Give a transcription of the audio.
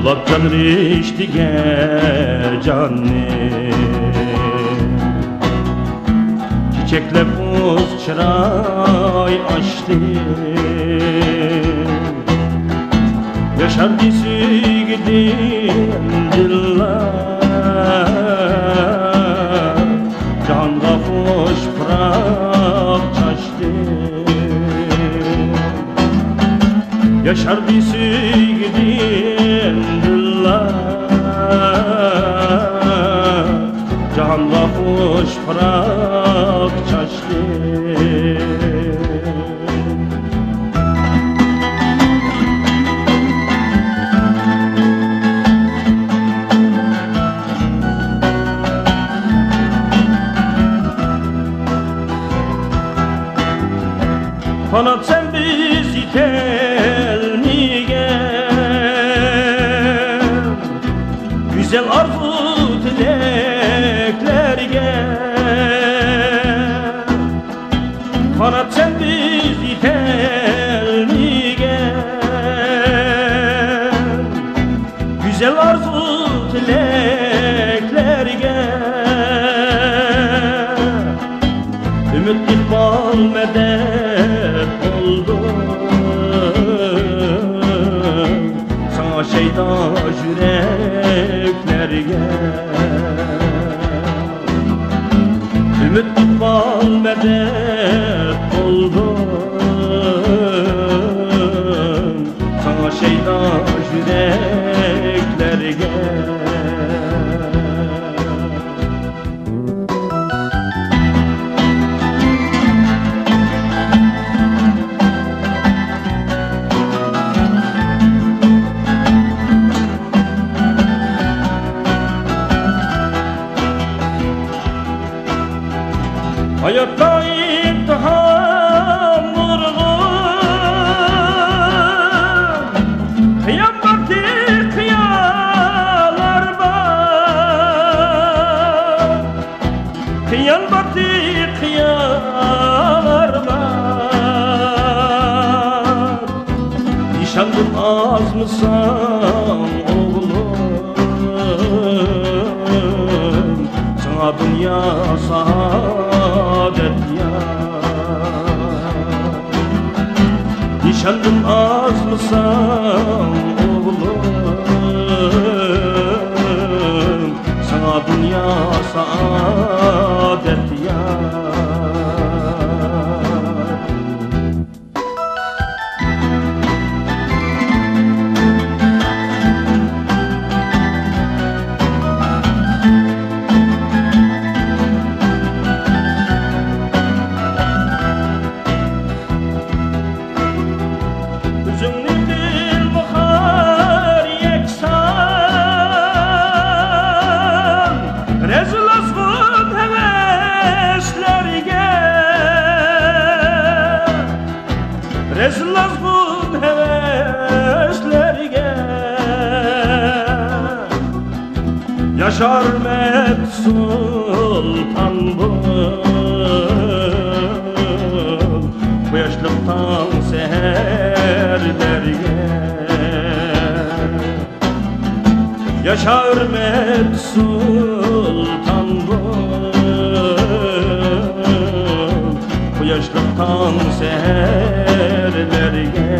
Ulab can riştige canne çiçekle buz çıray açtı yaşar bizi gidin diller canla hoş bırak çaştı yaşar bizi gidin diller canla hoş bırak çaştı Kanat sen bizi telmigen güzel arzu dileklerge Kanat sen bizi telmigen güzel arzu dileklerge ümit ikbal medet oldu sana şeyda yüreklerge ümit ikbal medet oldu sana şeyda yüreklerge Hayatta imtihan vurgun Kıyam vakti kıyalar var Kıyam vakti kıyalar var Nişandım az mısam oğlum Sana dünya saadet ya Nişandım az mısam oğlum Sana dünya saadet ya Rezil azgın heveslerge Yaşar met sultan bu Bu yaşlıktan seherlerge Yaşar met sultan bu yaşlıktan seherlerge